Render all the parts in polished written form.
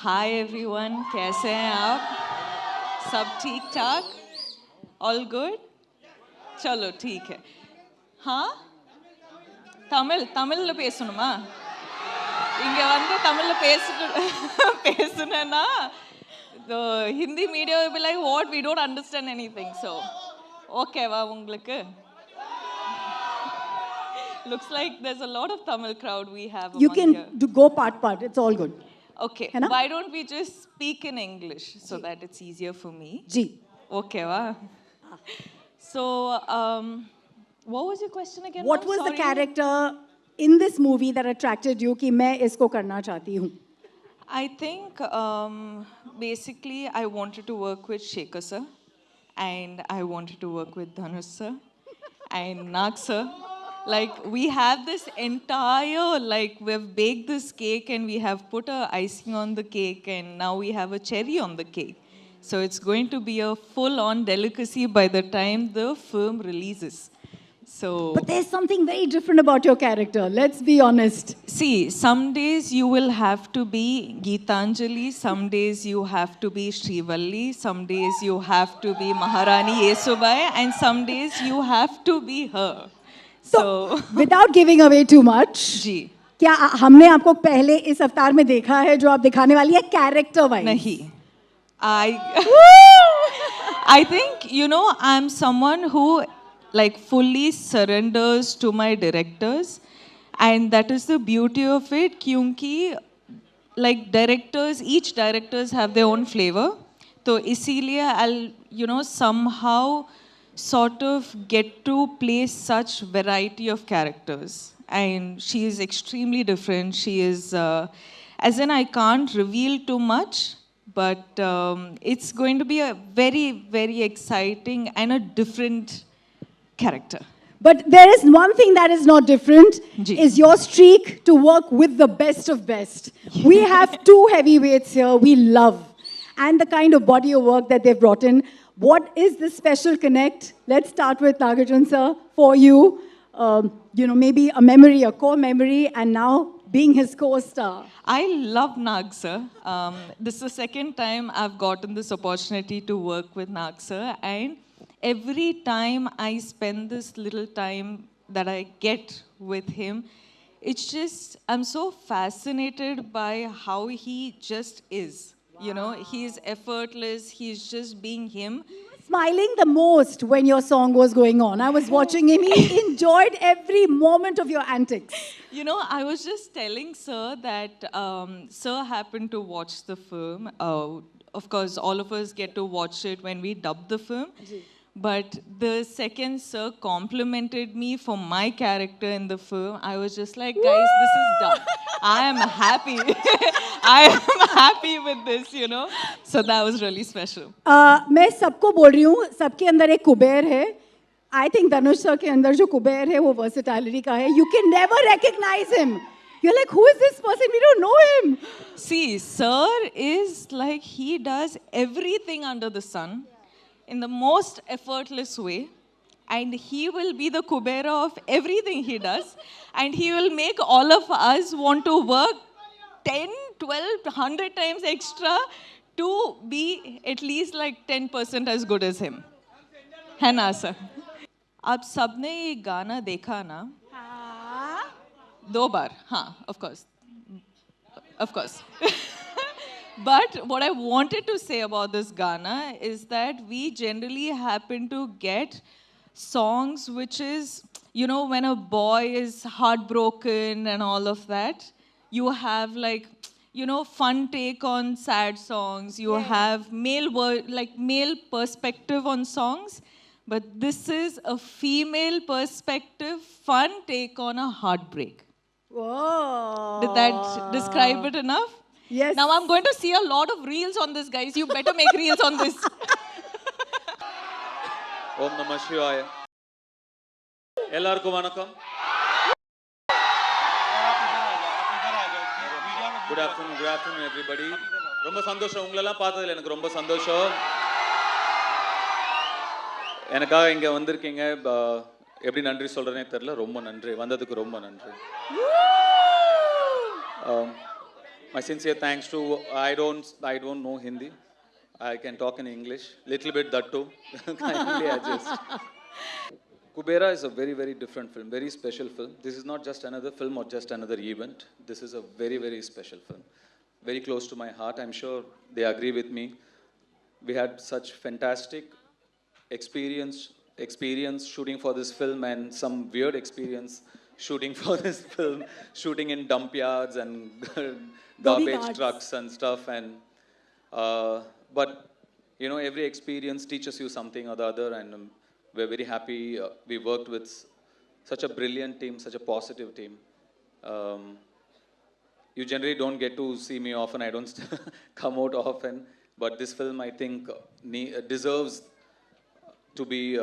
Hi everyone, कैसे हैं आप? सब ठीक ठाक? All good? चलो ठीक है. हाँ, தமிழ்ல பேசணுமா? இங்க வந்து தமிழ்ல பேசுனேன்னா the Hindi media will be like, what, we don't understand anything. So ஓகேவா உங்களுக்கு? Looks like there's a lot of Tamil crowd we have among You can here. go part. It's all good. Okay, why don't we just speak in English so that it's easier for me? Ji. Okay, wow. So, what was your question again? What was the character in this movie that attracted you कि मैं इसको करना चाहती हूँ? I think basically I wanted to work with Shekhar sir, and I wanted to work with Dhanush sir and Nag sir. Like, we have this entire, like, we've baked this cake and we have put a icing on the cake and now we have a cherry on the cake. So it's going to be a full-on delicacy by the time the film releases. So, But there's something very different about your character. Let's be honest. see, some days you will have to be Geetanjali, some days you have to be Srivalli, some days you have to be Maharani Yesubai, and some days you have to be her. So, without giving away too much, जी, क्या हमने आपको पहले इस अवतार में देखा है जो आप दिखाने वाली है character wise? नहीं. I think, you know, I'm someone who like fully surrenders to my directors, and that is the beauty of it. क्योंकि like directors, each directors have their own flavor. तो इसीलिए I'll, you know, somehow sort of get to play such variety of characters. And she is extremely different. She is, as in I can't reveal too much, but it's going to be a very, very exciting and a different character. But there is one thing that is not different, Ji. is your streak to work with the best of best. We have two heavyweights here we love, and the kind of body of work that they've brought in. What is the special connect? Let's start with Nagarjun sir, for you. You know, maybe a memory, a core memory, and now being his co-star. I love Nag sir. This is the second time I've gotten this opportunity to work with Nag sir, and every time I spend this little time that I get with him, it's just, I'm so fascinated by how he just is. You know, he's effortless, he's just being him. Smiling the most when your song was going on. I was watching him. He enjoyed every moment of your antics. You know, I was just telling Sir that Sir happened to watch the film. Of course, all of us get to watch it when we dub the film. But the second Sir complimented me for my character in the film, I was just like, guys, this is done. I am happy. I am happy with this, you know. So that was really special. मैं सबको बोल रही हूँ, सबके अंदर एक कुबेर है. I think Dhanush sir के अंदर जो कुबेर है वो versatility का है. You can never recognize him. You're like, who is this person? We don't know him. See, Sir is like, he does everything under the sun in the most effortless way, and he will be the KUBERRA of everything he does, and he will make all of us want to work 10, 12, 100 times extra to be at least like 10% as good as him. है ना sir? आप सबने ये गाना देखा ना? हाँ. 2 बार, हाँ, of course. But what I wanted to say about this Ghana is that we generally happen to get songs which is, you know, when a boy is heartbroken and all of that, you have like, you know, fun take on sad songs. You have male perspective on songs. But this is a female perspective, fun take on a heartbreak. Whoa. Did that describe it enough? Yes. Now I'm going to see a lot of reels on this, guys. You better make reels on this. Om Namah Shivaya. எல்லாருக்கும் வணக்கம். Good afternoon everybody. ரொம்ப சந்தோஷம் உங்களெல்லாம் பார்த்ததுல எனக்கு ரொம்ப சந்தோஷம். எனக்காக இங்க வந்திருக்கீங்க. எப்படி நன்றி சொல்றேனே தெரியல. ரொம்ப நன்றி. வந்ததுக்கு ரொம்ப நன்றி. My sincere thanks to I don't know Hindi. I can talk in English, little bit that too. Kindly adjust. KUBERRA is a very, very different film, very special film. This is not just another film or just another event. This is a very, very special film. Very close to my heart. I'm sure they agree with me. We had such fantastic experience shooting for this film and some weird experience shooting for this film, shooting in dump yards and garbage guards. trucks and stuff. And but you know, every experience teaches you something or the other, and we're very happy. We worked with such a brilliant team, such a positive team. Um, you generally don't get to see me often. I don't come out often, but this film, I think, deserves to be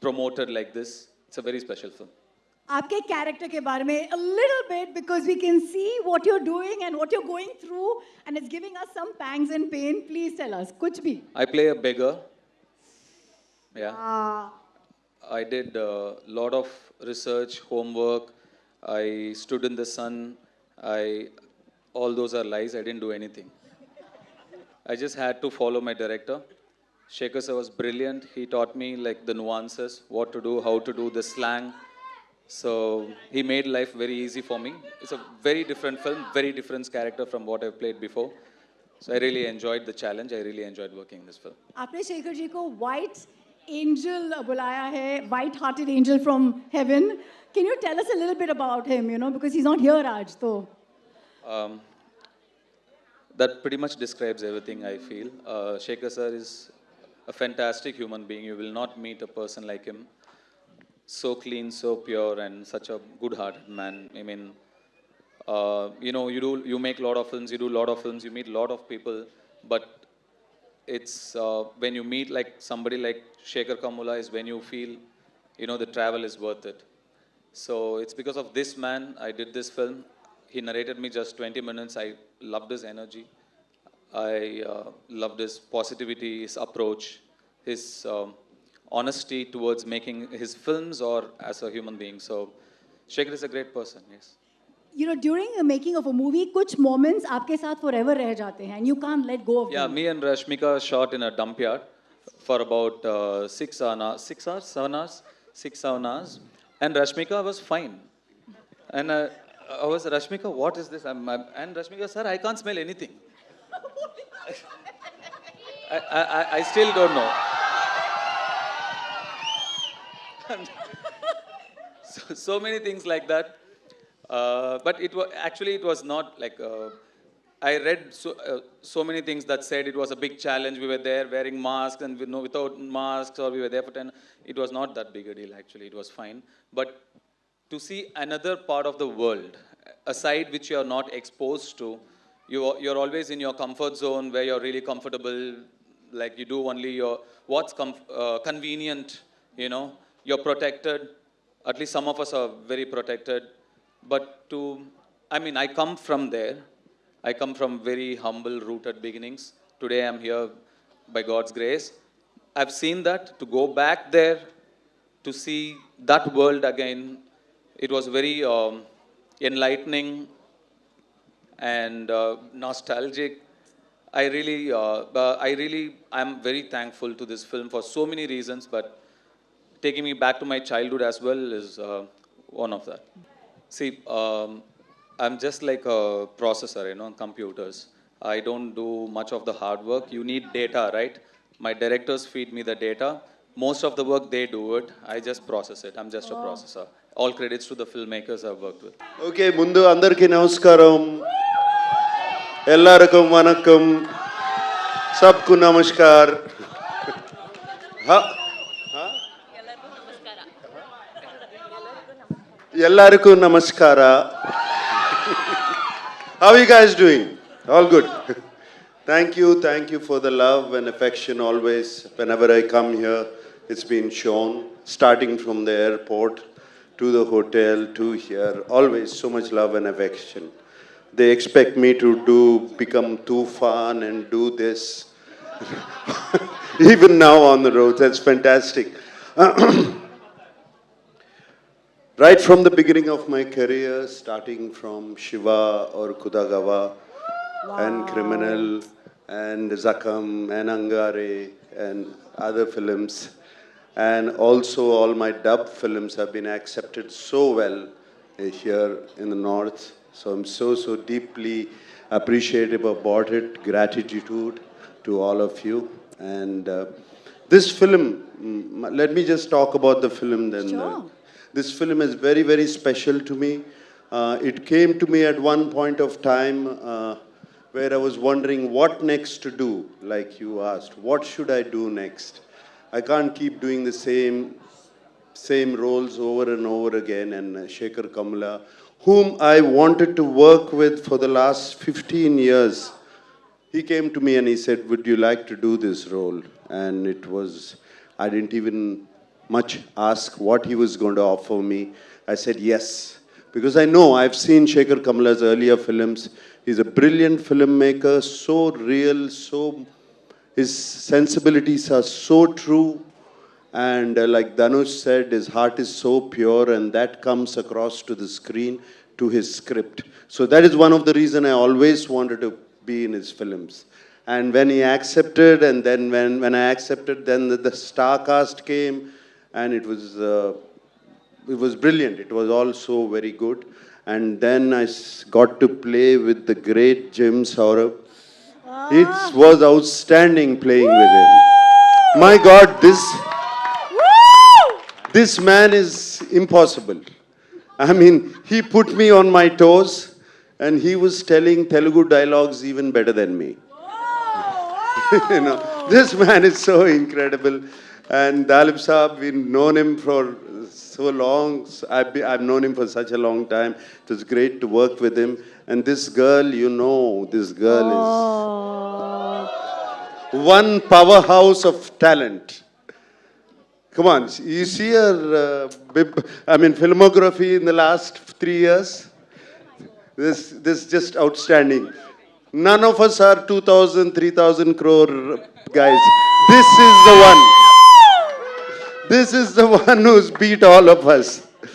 promoted like this. It's a very special film. आपके character के बारे में a little bit, because we can see what you're doing and what you're going through, and it's giving us some pangs and pain. Please tell us, कुछ भी. I play a beggar. Yeah. Ah, I did a lot of research, homework. I stood in the sun. All those are lies. I didn't do anything. I just had to follow my director. Shekhar sir was brilliant. He taught me like the nuances, what to do, how to do, the slang. So he made life very easy for me. It's a very different film, very different character from what I've played before. So I really enjoyed the challenge. I really enjoyed working in this film. आपने शेखर जी को white angel बुलाया है, white-hearted angel from heaven. Can you tell us a little bit about him? You know, because he's not here, Raj. So. That pretty much describes everything I feel. Shekhar sir is a fantastic human being. You will not meet a person like him. So clean, so pure, and such a good-hearted man. I mean, you know, you make a lot of films, you do a lot of films, you meet a lot of people, but it's when you meet like somebody like Shekhar Kamula is when you feel, you know, the travel is worth it. So it's because of this man I did this film. He narrated me just 20 minutes. I loved his energy. I loved his positivity, his approach, his honesty towards making his films or as a human being. So Shekhar is a great person, yes. You know, during the making of a movie, कुछ moments आपके साथ forever रह जाते हैं, and you can't let go of Yeah, them. me and Rashmika shot in a dump yard for about 7 hours. And Rashmika was fine. And I was, Rashmika, what is this? And Rashmika, sir, I can't smell anything. I still don't know. So many things like that. But it was actually it was not like I read so many things that said it was a big challenge. We were there wearing masks and without masks, or we were there for 10. It was not that big a deal actually. It was fine. But to see another part of the world, a side which you are not exposed to, you're always in your comfort zone where you're really comfortable. Like you do only what's convenient. You know, you're protected. At least some of us are very protected. But I come from there. I come from very humble, rooted beginnings. Today I'm here by God's grace. I've seen that. To go back there, to see that world again, it was very enlightening and nostalgic. I'm very thankful to this film for so many reasons, but taking me back to my childhood as well is one of that. See, I'm just like a processor, you know, computers. I don't do much of the hard work. You need data, right? My directors feed me the data. Most of the work, they do it. I just process it. I'm just a processor. All credits to the filmmakers I've worked with. Okay, ముందు అందరికీ నమస్కారం ఎల్లరికం వణకం సబ్కు నమస్కార్ ఎల్లరికం నమస్కార How are you guys doing? All good. Thank you for the love and affection always. Whenever I come here, it's been shown, starting from the airport to the hotel to here. Always so much love and affection. They expect me to become too fun and do this. Even now on the road, that's fantastic. Right from the beginning of my career, starting from Shiva or Kudagawa and Wow. Criminal and Zakam and Angare and other films. And also all my dub films have been accepted so well here in the North. So I'm so deeply appreciative about it. Gratitude to all of you. And this film, let me just talk about the film then. Sure. This film is very special to me. It came to me at one point of time where I was wondering what next to do, like you asked. What should I do next? I can't keep doing the same roles over and over again. And Shekhar Kamala, whom I wanted to work with for the last 15 years, he came to me and he said, "Would you like to do this role?" And it was, I didn't even much ask what he was going to offer me. I said yes. Because I know, I've seen Shekhar Kamala's earlier films. He's a brilliant filmmaker, so real, his sensibilities are so true. And like Dhanush said, his heart is so pure, and that comes across to the screen, to his script. So that is one of the reasons I always wanted to be in his films. And when he accepted, and then when I accepted, then the star cast came, and it was brilliant. It was also very good. And then I got to play with the great Jim Saurabh. It Ah. was outstanding playing with him. Woo! My God, Woo! this man is impossible. I mean, he put me on my toes, and he was telling Telugu dialogues even better than me. This man is so incredible. And Dalip Saab, we've known him for so long. I've known him for such a long time. It was great to work with him. And this girl, this girl is Oh. one powerhouse of talent. Come on, you see her, filmography in the last 3 years? This is just outstanding. None of us are 2,000, 3,000 crore guys. This is the one. This is the one who's beat all of us.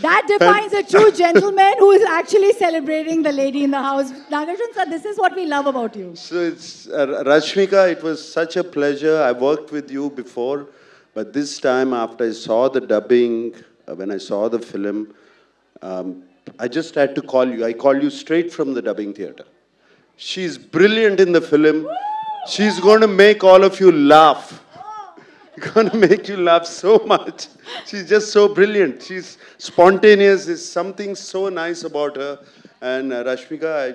That And defines a true gentleman who is actually celebrating the lady in the house. Nagarjun sir, this is what we love about you. so it's Rashmika, it was such a pleasure. I worked with you before, but this time after I saw the dubbing, when I saw the film, I just had to call you. I called you straight from the dubbing theater. She's brilliant in the film. She's going to make all of you laugh. Going to make you laugh so much. She's just so brilliant. She's spontaneous. There's something so nice about her. And Rashmika, I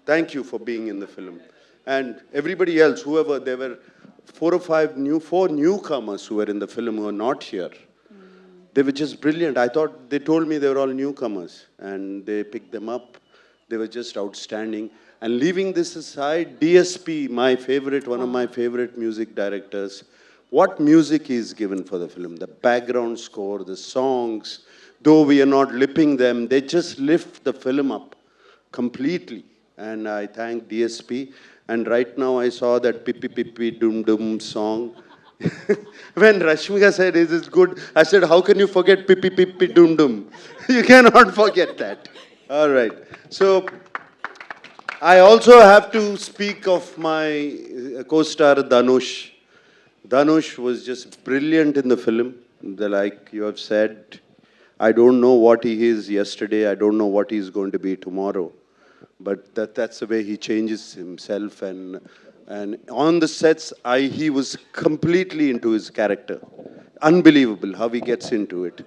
thank you for being in the film. And everybody else, whoever, there were four newcomers who were in the film who are not here. They were just brilliant. I thought, they told me they were all newcomers, and they picked them up. They were just outstanding. And leaving this aside, DSP, my favorite, one of my favorite music directors, what music is given for the film? The background score, the songs, though we are not lipping them, they just lift the film up completely. And I thank DSP. And right now I saw that Pippi Pippi Dum Dum song. When Rashmika said, "Is this good?" I said, "How can you forget Pippi Pippi Dum Dum?" You cannot forget that. All right. So I also have to speak of my co-star Dhanush. Dhanush was just brilliant in the film. Like you have said, I don't know what he is yesterday. I don't know what he's going to be tomorrow. But that's the way he changes himself. And on the sets, he was completely into his character. Unbelievable how he gets into it.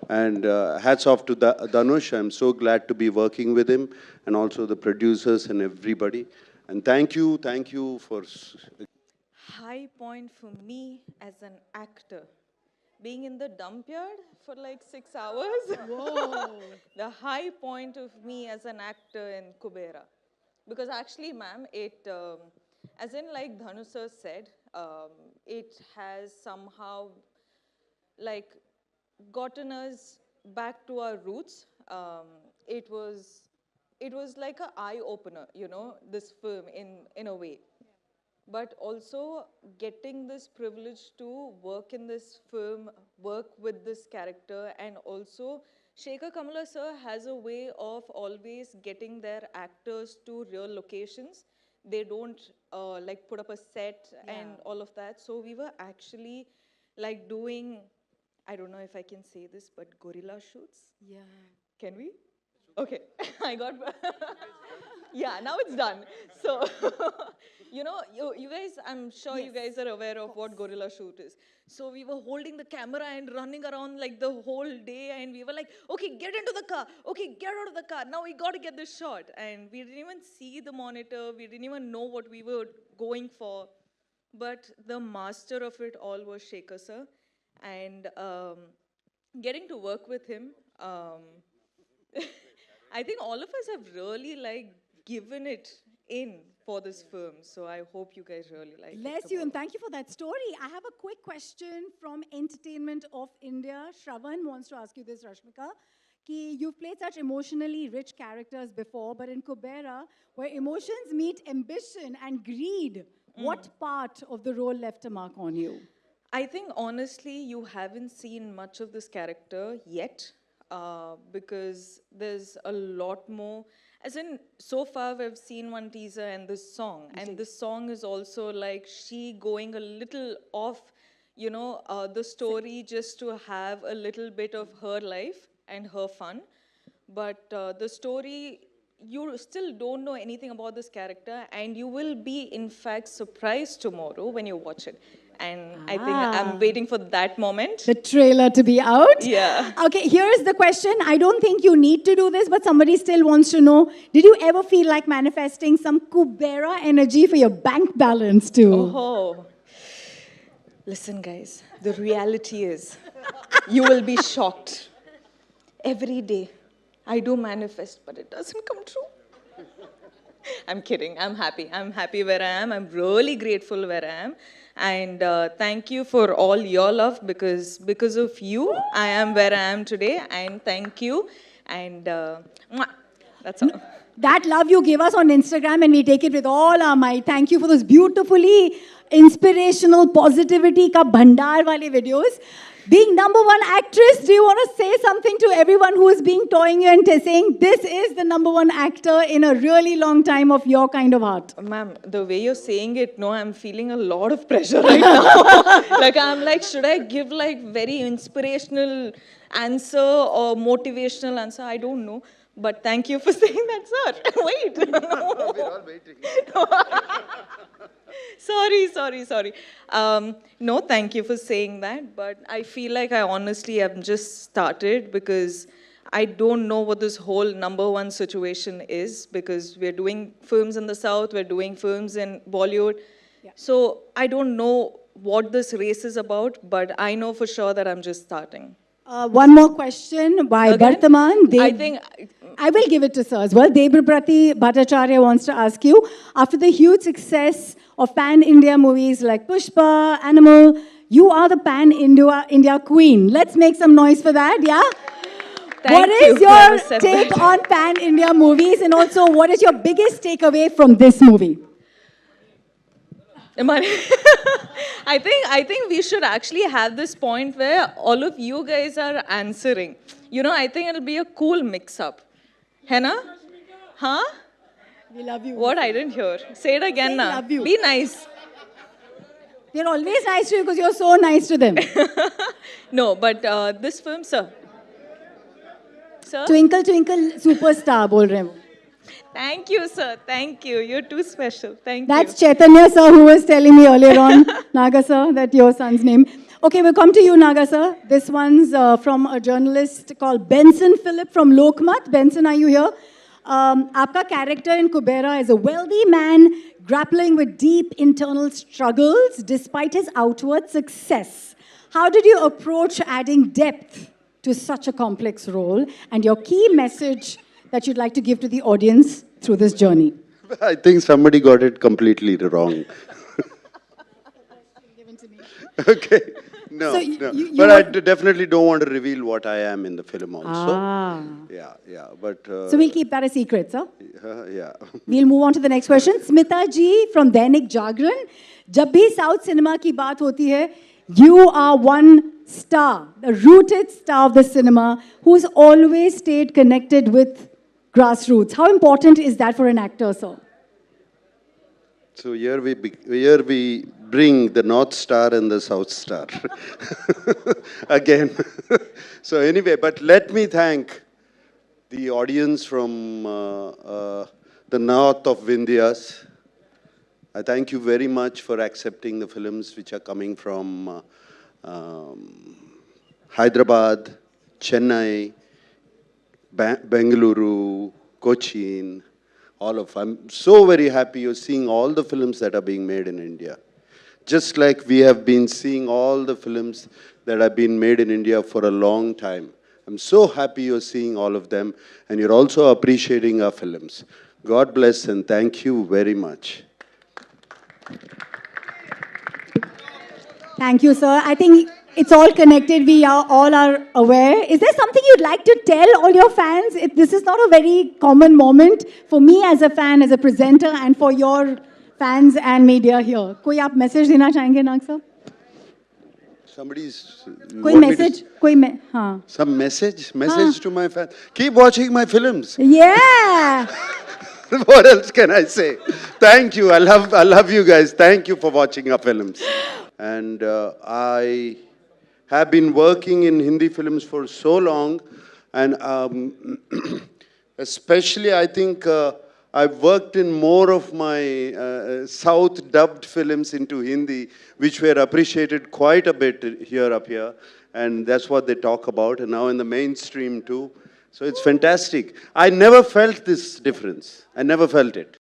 And hats off to Dhanush. I'm so glad to be working with him, and also the producers and everybody. And thank you for High point for me as an actor. Being in the dump yard for like 6 hours. Whoa. The high point of me as an actor in KUBERRA. Because actually, ma'am, as in like Dhanu sir said, it has somehow like gotten us back to our roots. It was it was like an eye opener, this film in a way. But also getting this privilege to work in this film, work with this character, and also Shekhar Kamala sir has a way of always getting their actors to real locations. They don't like put up a set and all of that. So we were actually like doing, I don't know if I can say this, but gorilla shoots. Yeah. Can we? Okay, I got. Yeah, now it's done. So, you guys, I'm sure you guys are aware of what gorilla shoot is. So we were holding the camera and running around like the whole day, and we were like, okay, get into the car. Okay, get out of the car. Now we got to get this shot. And we didn't even see the monitor. We didn't even know what we were going for. But the master of it all was Shekhar sir. And getting to work with him, I think all of us have really like given it in for this film. So I hope you guys really like it. Bless you, and thank you for that story. I have a quick question from Entertainment of India. Shravan wants to ask you this, Rashmika. Ki you've played such emotionally rich characters before, but in KUBERRA, where emotions meet ambition and greed, what part of the role left a mark on you? I think honestly, you haven't seen much of this character yet. Because there's a lot more. As in, so far we've seen one teaser and this song. And this song is also like she going a little off, the story just to have a little bit of her life and her fun. But the story, you still don't know anything about this character, and you will be, in fact, surprised tomorrow when you watch it. And I think I'm waiting for that moment. The trailer to be out? Yeah. Okay, here's the question. I don't think you need to do this, but somebody still wants to know. Did you ever feel like manifesting some KUBERRA energy for your bank balance too? Oh. Listen, guys, the reality is you will be shocked. Every day, I do manifest, but it doesn't come true. I'm kidding. I'm happy. I'm happy where I am. I'm really grateful where I am. And thank you for all your love, because of you, I am where I am today. And thank you. And that's all. That love you gave us on Instagram, and we take it with all our might. Thank you for those beautifully inspirational positivity ka bhandar wale videos. Being #1 actress, do you want to say something to everyone who is being toying you and saying, this is the #1 actor in a really long time of your kind of art? Ma'am, the way you're saying it, no, I'm feeling a lot of pressure right now. I'm like, should I give like very inspirational answer or motivational answer? I don't know. But thank you for saying that, sir. Wait. We're all waiting. Sorry. No, thank you for saying that. But I feel like I honestly have just started, because I don't know what this whole #1 situation is, because we're doing films in the South, we're doing films in Bollywood. Yeah. So I don't know what this race is about, but I know for sure that I'm just starting. One more question by Bartaman. I think I will give it to sir as well. Debabrati Bhattacharya wants to ask you, after the huge success of pan-India movies like Pushpa, Animal, you are the pan-India queen. Let's make some noise for that, yeah? What is your take on pan-India movies, and also what is your biggest takeaway from this movie? I think we should actually have this point where all of you guys are answering. I think it'll be a cool mix-up. Henna? Huh? We love you. What? I didn't hear. Say it again now. Love you. Be nice. They're always nice to you because you're so nice to them. No, but this film, sir. Sir? Twinkle, twinkle, superstar, bol rahe hain. Thank you, sir. Thank you. You're too special. Thank That's you. Chaitanya, sir, who was telling me earlier on, Naga, sir, that your son's name. Okay, we'll come to you, Naga, sir. This one's from a journalist called Benson Philip from Lokmat. Benson, are you here? Aapka character in KUBERRA is a wealthy man grappling with deep internal struggles despite his outward success. How did you approach adding depth to such a complex role, and your key message that you'd like to give to the audience through this journey? I think somebody got it completely wrong. Okay. No, So no. you But I want- definitely don't want to reveal what I am in the film also. Ah. Yeah, but... So we'll keep that a secret, sir. yeah. We'll move on to the next question. Smita ji from Dainik Jagran. जब भी south cinema की बात होती है, You are one star, the rooted star of the cinema, who's always stayed connected with grassroots. How important is that for an actor, sir? So here we bring the North Star and the South Star again. So anyway, but let me thank the audience from the north of Vindhyas. I thank you very much for accepting the films which are coming from Hyderabad, Chennai, Bengaluru, Cochin, all of. I'm so very happy you're seeing all the films that are being made in India. Just like we have been seeing all the films that have been made in India for a long time. I'm so happy you're seeing all of them and you're also appreciating our films. God bless and thank you very much. Thank you, sir. I think it's all connected. We are all are aware. Is there something you'd like to tell all your fans? This is not a very common moment for me as a fan, as a presenter, and for your fans and media here. कोई आप message देना चाहेंगे नाग sir? Somebody's... कोई want me message? हाँ. Some message? Message to my fans. Keep watching my films. Yeah. What else can I say? Thank you. I love you guys. Thank you for watching our films. And I have been working in Hindi films for so long. And especially, I think I've worked in more of my South dubbed films into Hindi, which were appreciated quite a bit here up here. And that's what they talk about. And now in the mainstream too. So it's fantastic. I never felt this difference. I never felt it.